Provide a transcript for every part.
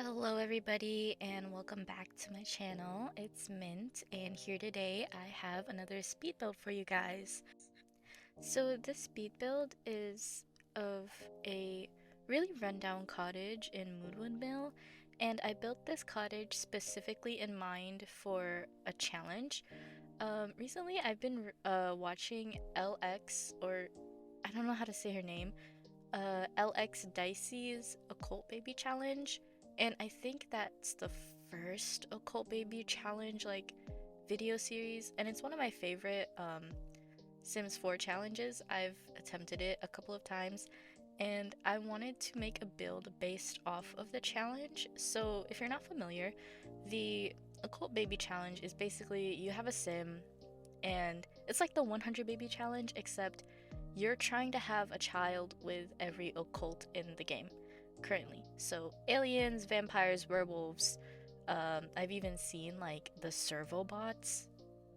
Hello everybody and welcome back to my channel. It's Mint and here today I have another speed build for you guys. So this speed build is of a really rundown cottage in Moonwood Mill, and I built this cottage specifically in mind for a challenge. Recently I've been watching LX, or I don't know how to say her name, LX Dicey's Occult Baby Challenge, and I think that's the first Occult Baby Challenge video series, and it's one of my favorite Sims 4 challenges. I've attempted it a couple of times, and I wanted to make a build based off of the challenge. So if you're not familiar, the Occult Baby Challenge is basically you have a sim, and it's like the 100 Baby Challenge, except you're trying to have a child with every occult in the game currently. So aliens, vampires, werewolves. I've even seen like the servo bots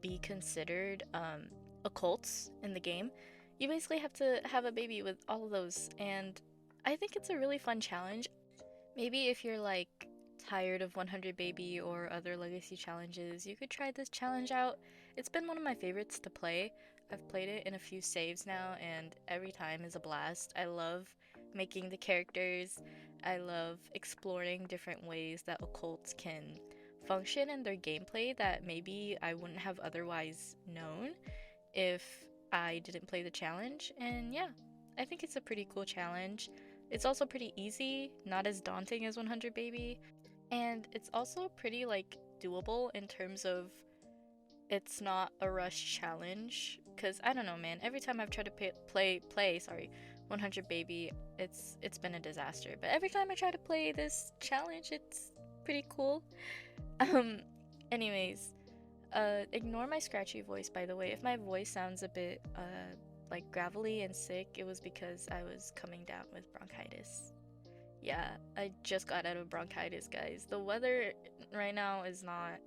be considered occults in the game. You basically have to have a baby with all of those, and I think it's a really fun challenge. Maybe if you're like tired of 100 Baby or other legacy challenges, you could try this challenge out. It's been one of my favorites to play. I've played it in a few saves now, and every time is a blast. I love making the characters. I love exploring different ways that occults can function in their gameplay that maybe I wouldn't have otherwise known if I didn't play the challenge. And yeah, I think it's a pretty cool challenge. It's also pretty easy, not as daunting as 100 Baby, and it's also pretty like doable in terms of it's not a rush challenge. Cause I don't know, man. Every time I've tried to play 100 Baby, it's been a disaster. But every time I try to play this challenge, it's pretty cool. Um, anyways, ignore my scratchy voice, by the way. If my voice sounds a bit like gravelly and sick, it was because I was coming down with bronchitis. Yeah, I just got out of bronchitis, guys. The weather right now is not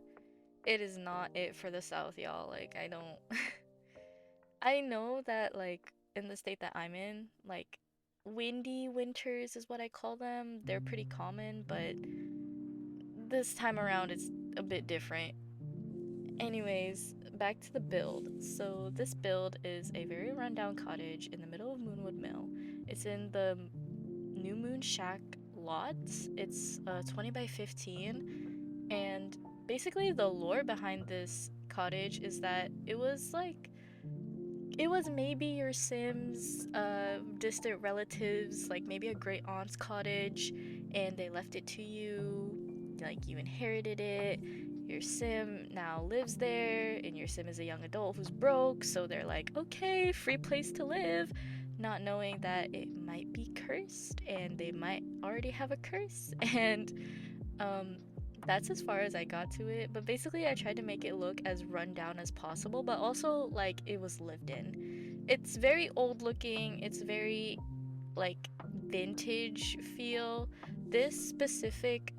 it for the south, y'all. Like I don't I know that like in the state that I'm in, like windy winters is what I call them. They're pretty common, but this time around it's a bit different. Anyways, back to the build. So this build is a very rundown cottage in the middle of Moonwood Mill. It's in the New Moon Shack lot. It's 20 by 15, and basically the lore behind this cottage is that it was maybe your Sims distant relatives, like maybe a great aunt's cottage, and they left it to you, like you inherited it. Your Sim now lives there, and your Sim is a young adult who's broke, so they're like, okay, free place to live, not knowing that it might be cursed, and they might already have a curse. And that's as far as I got to it. But basically, I tried to make it look as run down as possible, but also like it was lived in. It's very old looking, it's very like vintage feel. This specific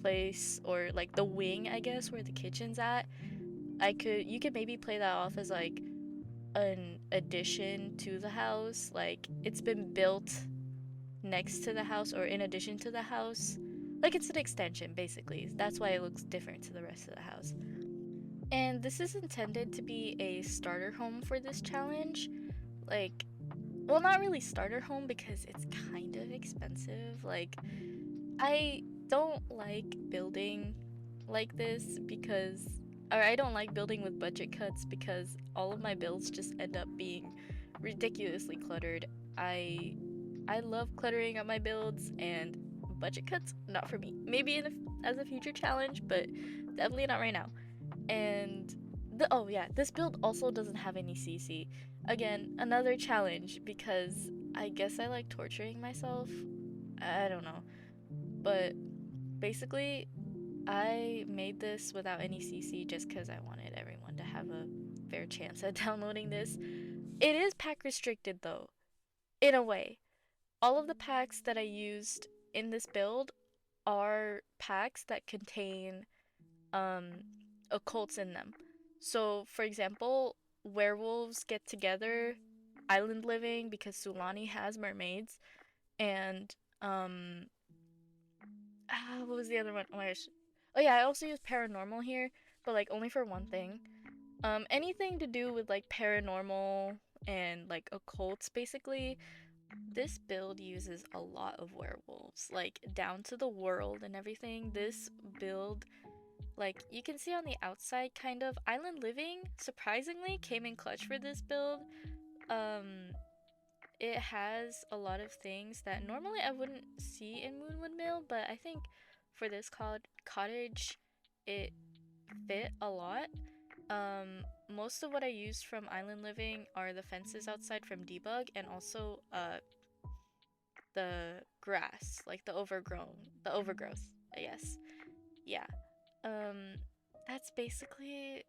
place, or like the wing, I guess, where the kitchen's at, you could maybe play that off as like an addition to the house. Like it's been built next to the house or in addition to the house. Like it's an extension, basically. That's why it looks different to the rest of the house. And this is intended to be a starter home for this challenge. Like, well, not really starter home because it's kind of expensive. Like, I don't like building like this because, or I don't like building with budget cuts because all of my builds just end up being ridiculously cluttered. I love cluttering up my builds, and budget cuts not for me. Maybe as a future challenge, but definitely not right now. And oh yeah, this build also doesn't have any CC. Again, another challenge because I guess I like torturing myself. I don't know. But basically, I made this without any CC just because I wanted everyone to have a fair chance at downloading this. It is pack restricted though, in a way. All of the packs that I used in this build are packs that contain occults in them. So, for example, werewolves get together, island living because Sulani has mermaids, and what was the other one? Oh my gosh. Oh yeah, I also use paranormal here, but like only for one thing. Anything to do with like paranormal and like occults basically. This build uses a lot of werewolves, like down to the world and everything. This build, like you can see on the outside, kind of island living surprisingly came in clutch for this build. Um, it has a lot of things that normally I wouldn't see in Moonwood Mill, but I think for this cottage, it fit a lot. Most of what I used from Island Living are the fences outside from Debug and also the grass, like the overgrowth, I guess. Yeah. Um, that's basically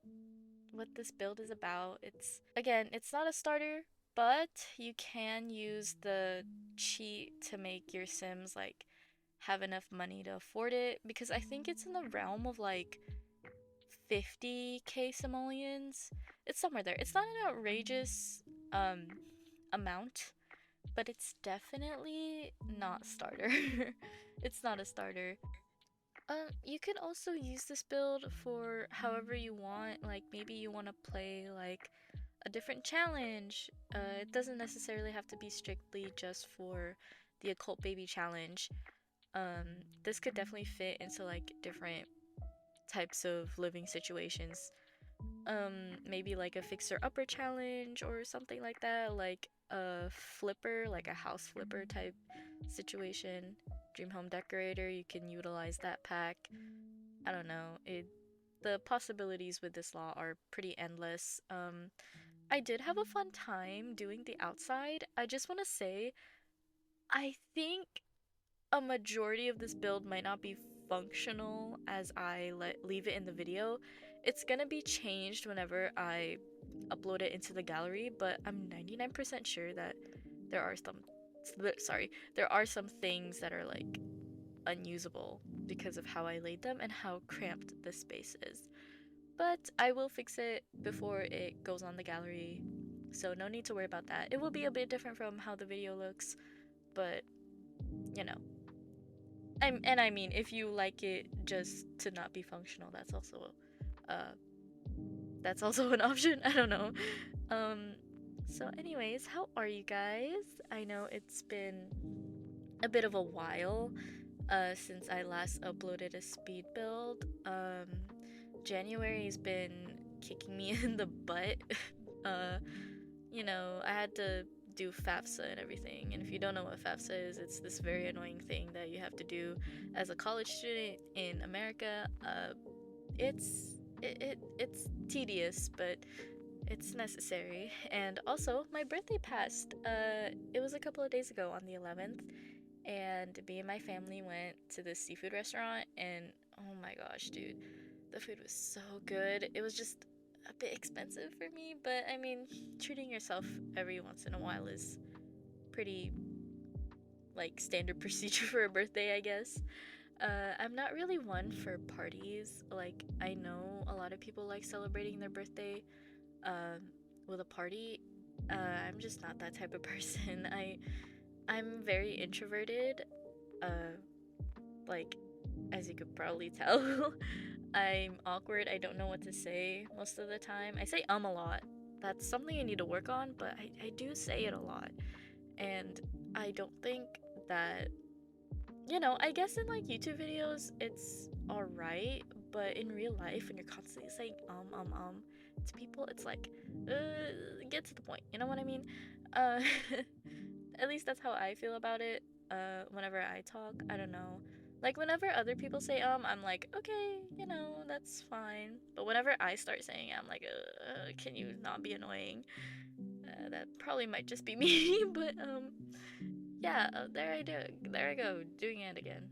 what this build is about. It's again, it's not a starter, but you can use the cheat to make your Sims like have enough money to afford it because I think it's in the realm of like 50k simoleons. It's somewhere there. It's not an outrageous um amount, but it's definitely not starter. It's not a starter. You can also use this build for however you want. Like maybe you want to play like a different challenge. It doesn't necessarily have to be strictly just for the occult baby challenge. This could definitely fit into like different types of living situations. Maybe like a fixer upper challenge or something like that, like a flipper, like a house flipper type situation. Dream home decorator, you can utilize that pack. I don't know. The possibilities with this law are pretty endless. I did have a fun time doing the outside. I just want to say I think a majority of this build might not be functional as I leave it in the video. It's gonna be changed whenever I upload it into the gallery, but I'm 99% sure that there are some there are some things that are like unusable because of how I laid them and how cramped this space is. But I will fix it before it goes on the gallery, so no need to worry about that. It will be a bit different from how the video looks, but you know, I mean, if you like it just to not be functional, uh that's also an option. I don't know. Um so anyways, how are you guys? I know it's been a bit of a while since I last uploaded a speed build. January's been kicking me in the butt. uh I had to do FAFSA and everything. And if you don't know what FAFSA is, it's this very annoying thing that you have to do as a college student in America. It's tedious, but it's necessary. And also, my birthday passed. It was a couple of days ago on the 11th, and me and my family went to this seafood restaurant, and oh my gosh, dude, the food was so good. It was just a bit expensive for me, but I mean, treating yourself every once in a while is pretty like standard procedure for a birthday, I guess. I'm not really one for parties. Like, I know a lot of people like celebrating their birthday um, with a party. I'm just not that type of person. I'm very introverted. Uh, like, as you could probably tell, I'm awkward. I don't know what to say most of the time. I say a lot. That's something I need to work on, but I do say it a lot. And I don't think that, I guess in like YouTube videos, it's alright, but in real life, when you're constantly saying to people, it's like, get to the point. You know what I mean? Uh, at least that's how I feel about it. Whenever I talk, I don't know. Like whenever other people say I'm like, okay, that's fine. But whenever I start saying it, I'm like, can you not be annoying? That probably might just be me, but yeah, there I go, doing it again.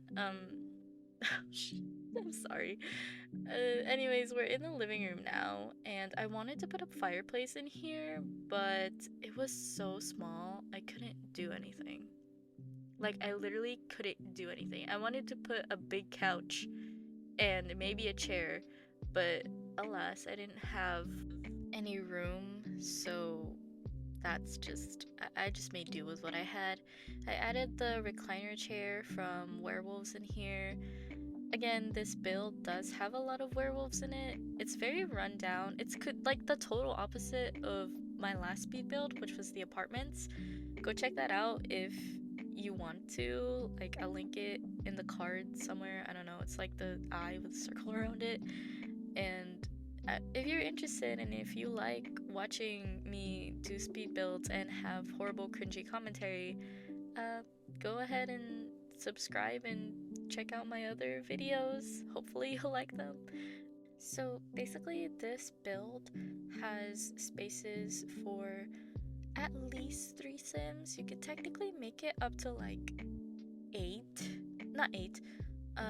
I'm sorry. Anyways, we're in the living room now, and I wanted to put a fireplace in here, but it was so small, I couldn't do anything. Like, I literally couldn't do anything. I wanted to put a big couch and maybe a chair, but alas, I didn't have any room, so that's just, I just made do with what I had. I added the recliner chair from Werewolves in here. Again, this build does have a lot of werewolves in it. It's very run down. It's like the total opposite of my last speed build, which was the apartments. Go check that out if you want to. Like, I'll link it in the card somewhere. I don't know. It's like the eye with a circle around it. And if you're interested and if you like watching me do speed builds and have horrible cringy commentary, uh, go ahead and subscribe and check out my other videos. Hopefully you'll like them. So basically this build has spaces for at least 3 sims. You could technically make it up to like 8. Not 8. 1,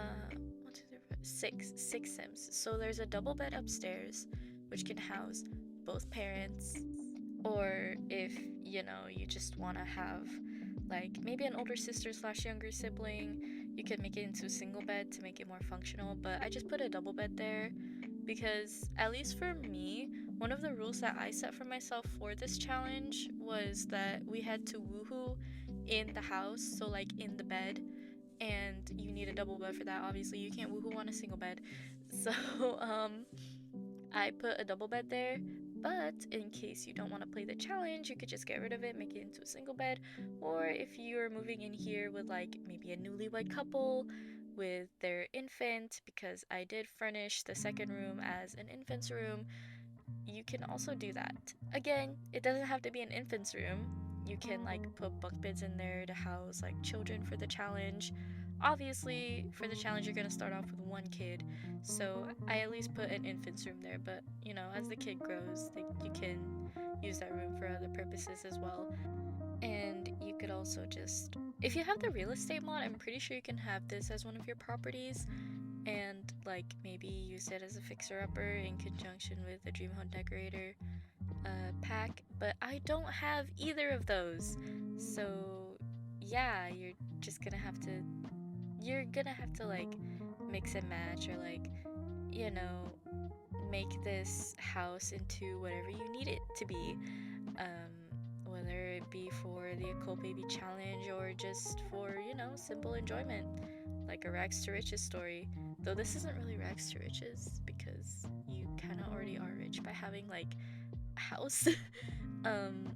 2, 3, 4, 6 sims. So there's a double bed upstairs which can house both parents, or if you just want to have like maybe an older sister slash younger sibling, you could make it into a single bed to make it more functional. But I just put a double bed there because, at least for me, one of the rules that I set for myself for this challenge was that we had to woohoo in the house, so like in the bed, and you need a double bed for that. Obviously you can't woohoo on a single bed. So I put a double bed there, but in case you don't want to play the challenge, you could just get rid of it, make it into a single bed. Or if you're moving in here with like maybe a newlywed couple with their infant, because I did furnish the second room as an infant's room, you can also do that. Again, it doesn't have to be an infant's room. You can like put bunk beds in there to house like children for the challenge. Obviously, for the challenge, you're gonna start off with one kid, so I at least put an infant's room there. But as the kid grows, you can use that room for other purposes as well. And you could also just, if you have the real estate mod, I'm pretty sure you can have this as one of your properties and like maybe use it as a fixer-upper in conjunction with the Dream Home Decorator pack. But I don't have either of those, so yeah, you're gonna have to like mix and match, or like you know make this house into whatever you need it to be, whether it be for the Occult Baby Challenge or just for simple enjoyment, like a rags to riches story. Though this isn't really rags to riches because you kind of already are rich by having like a house. um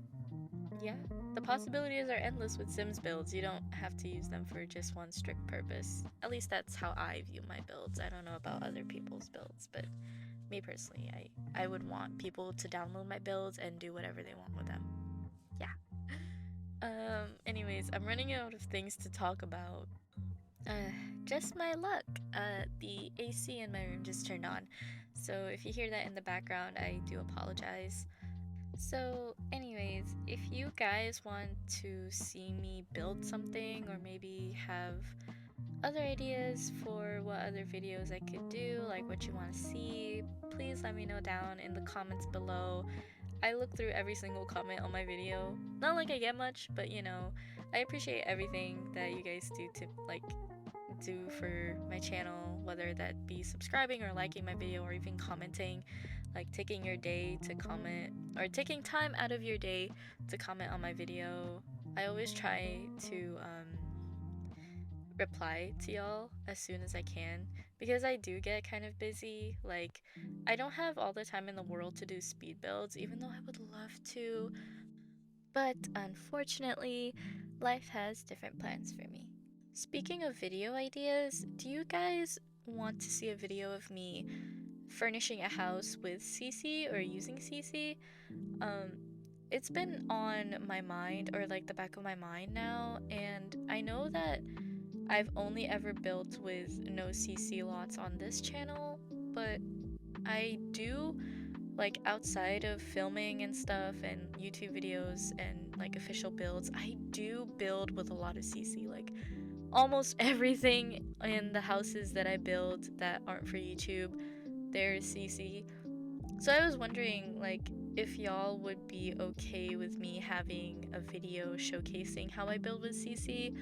yeah, the possibilities are endless with Sims builds. You don't have to use them for just one strict purpose. At least that's how I view my builds. I don't know about other people's builds, but me personally, I would want people to download my builds and do whatever they want with them. Yeah. Anyways, I'm running out of things to talk about. Just my luck. The AC in my room just turned on. So if you hear that in the background, I do apologize. So, anyways, if you guys want to see me build something, or maybe have other ideas for what other videos I could do, like what you want to see, please let me know down in the comments below. I look through every single comment on my video. Not like I get much, but I appreciate everything that you guys do to like do for my channel, whether that be subscribing or liking my video or even commenting, like taking your day to comment or taking time out of your day to comment on my video. I always try to reply to y'all as soon as I can because I do get kind of busy. Like, I don't have all the time in the world to do speed builds, even though I would love to. But unfortunately, life has different plans for me. Speaking of video ideas, do you guys want to see a video of me furnishing a house with CC or using CC? It's been on my mind, or like the back of my mind now, and I know that I've only ever built with no CC lots on this channel, but I do, like outside of filming and stuff and YouTube videos and like official builds, I do build with a lot of CC. Like almost everything in the houses that I build that aren't for YouTube, there's CC. So I was wondering like if y'all would be okay with me having a video showcasing how I build with CC,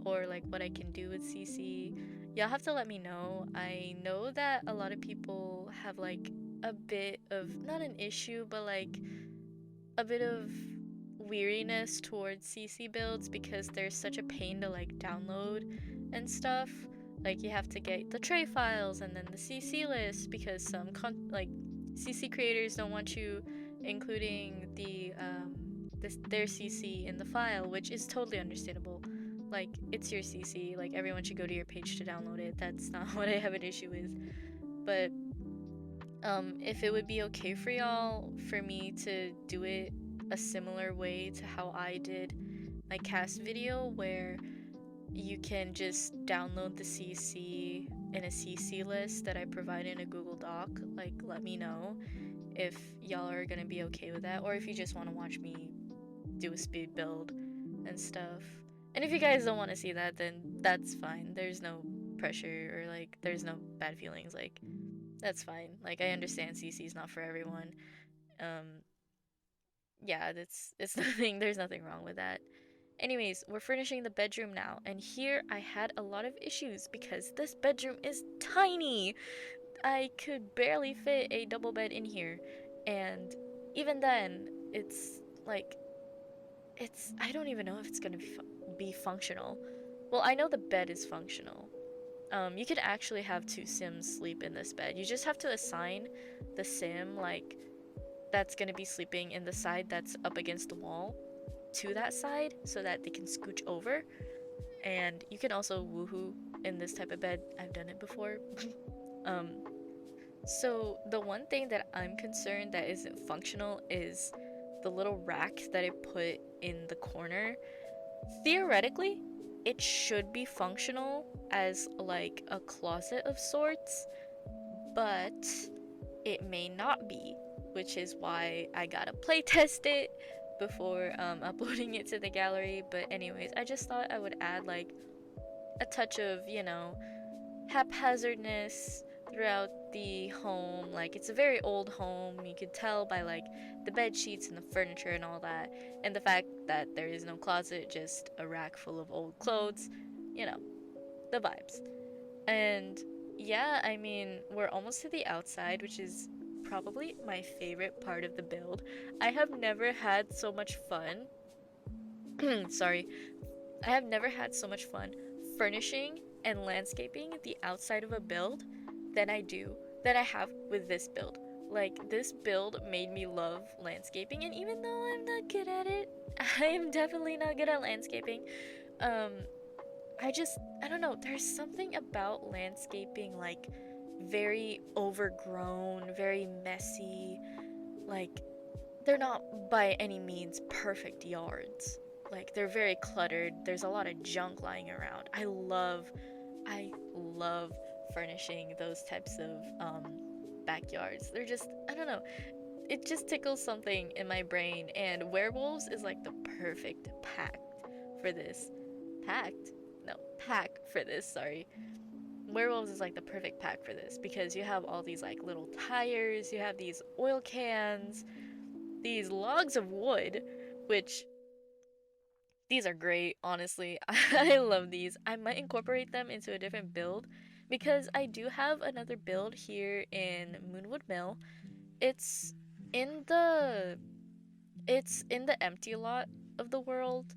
or like what I can do with CC. Y'all have to let me know. I know that a lot of people have like a bit of, not an issue, but like a bit of weariness towards CC builds because there's such a pain to like download and stuff. Like you have to get the tray files and then the CC list because some like CC creators don't want you including their CC in the file, which is totally understandable. Like it's your CC, like everyone should go to your page to download it. That's not what I have an issue with. But if it would be okay for y'all for me to do it a similar way to how I did my cast video, where you can just download the CC in a CC list that I provide in a Google Doc, like let me know if y'all are gonna be okay with that, or if you just want to watch me do a speed build and stuff. And if you guys don't want to see that, then that's fine. There's no pressure or like there's no bad feelings. Like that's fine. Like I understand CC is not for everyone. Yeah, it's nothing. There's nothing wrong with that. Anyways, we're furnishing the bedroom now, and here I had a lot of issues because this bedroom is tiny. I could barely fit a double bed in here, and even then, it's like I don't even know if it's gonna be functional. Well, I know the bed is functional. You could actually have two Sims sleep in this bed. You just have to assign the Sim like that's gonna be sleeping in the side that's up against the wall to that side so that they can scooch over. And you can also woohoo in this type of bed. I've done it before. So the one thing that I'm concerned that isn't functional is the little rack that I put in the corner. Theoretically, it should be functional as like a closet of sorts, but it may not be, which is why I gotta playtest it before uploading it to the gallery. But anyways, I just thought I would add like a touch of, you know, haphazardness throughout the home. Like it's a very old home, you could tell by like the bed sheets and the furniture and all that, and the fact that there is no closet, just a rack full of old clothes, you know, the vibes. And yeah, I mean, we're almost to the outside, which is probably my favorite part of the build. I have never had so much fun. Sorry. I have never had so much fun furnishing and landscaping the outside of a build than I have with this build. Like this build made me love landscaping, and even though I'm not good at it, I am definitely not good at landscaping. Um I don't know, there's something about landscaping like very overgrown, very messy. Like they're not by any means perfect yards. Like they're very cluttered. There's a lot of junk lying around. I love furnishing those types of backyards. They're just, I don't know. It just tickles something in my brain, and Werewolves is like the perfect pack for this. Packed? No, pack for this, sorry. Werewolves is like the perfect pack for this because you have all these like little tires, you have these oil cans, these logs of wood, which these are great, honestly. I love these. I might incorporate them into a different build because I do have another build here in Moonwood Mill. It's in the it's in the empty lot of the world.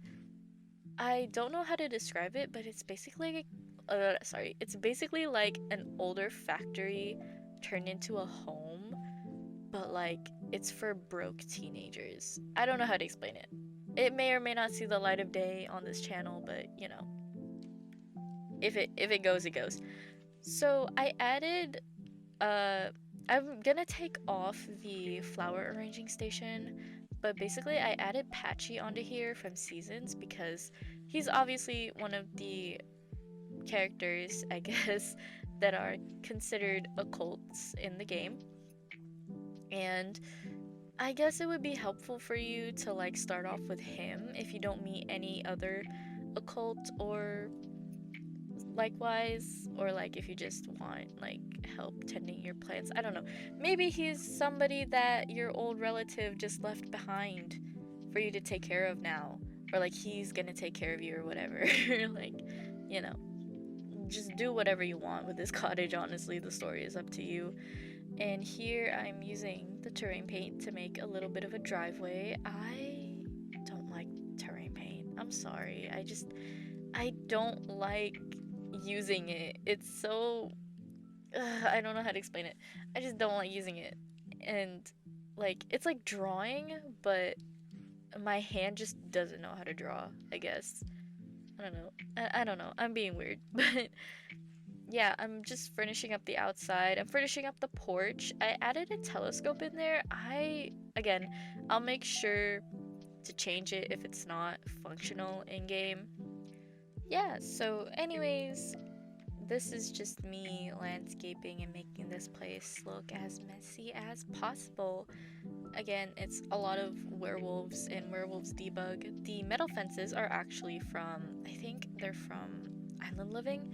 I don't know how to describe it, but it's basically it's basically like an older factory turned into a home, but like it's for broke teenagers. I don't know how to explain it. It may or may not see the light of day on this channel, but you know, if it goes, it goes. So I added I'm gonna take off the flower arranging station, but basically I added Patchy onto here from Seasons because he's obviously one of the characters, I guess, that are considered occults in the game. And I guess it would be helpful for you to like start off with him if you don't meet any other occult or likewise, or like if you just want like help tending your plants. I don't know. Maybe he's somebody that your old relative just left behind for you to take care of now, or like he's gonna take care of you or whatever. Like, you know, just do whatever you want with this cottage. Honestly, the story is up to you. And here I'm using the terrain paint to make a little bit of a driveway. I don't I'm sorry. I don't like using it. It's so I don't know how to explain it. I just don't like using it. And like it's like drawing, but my hand just doesn't know how to draw, I guess. I don't know. I don't know. I'm being weird. But yeah, I'm just finishing up the outside. I'm finishing up the porch. I added a telescope in there. Again, I'll make sure to change it if it's not functional in game. Yeah, so, anyways, this is just me landscaping and making this place look as messy as possible. Again, it's a lot of werewolves and werewolves debug. The metal fences are actually from, I think they're from Island Living,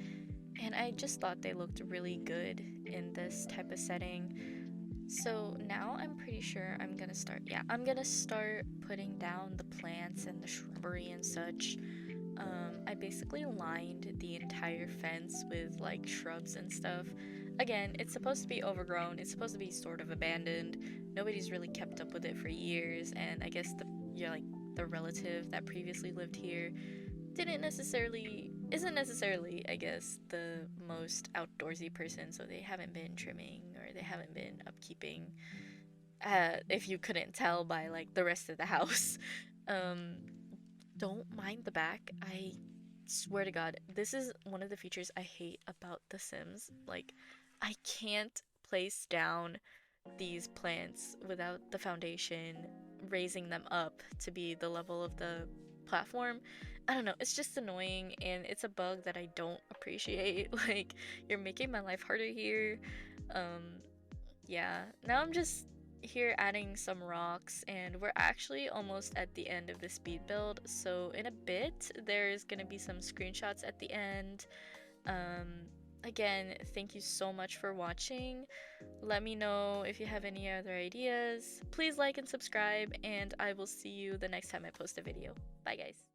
and I just thought they looked really good in this type of setting. So now I'm pretty sure I'm gonna start putting down the plants and the shrubbery and such. I basically lined the entire fence with like shrubs and stuff. Again, it's supposed to be overgrown, it's supposed to be sort of abandoned. Nobody's really kept up with it for years, and I guess the relative that previously lived here isn't necessarily, I guess, the most outdoorsy person, so they haven't been trimming or they haven't been upkeeping. If you couldn't tell by like the rest of the house. Um, don't mind the back. I swear to God, this is one of the features I hate about The Sims. Like, I can't place down these plants without the foundation raising them up to be the level of the platform. I don't know, it's just annoying and it's a bug that I don't appreciate. Like, you're making my life harder here. Um, yeah, now I'm just here adding some rocks, and we're actually almost at the end of the speed build. So in a bit, there's gonna be some screenshots at the end. Um, Again, thank you so much for watching. Let me know if you have any other ideas. Please like and subscribe, and I will see you the next time I post a video. Bye, guys.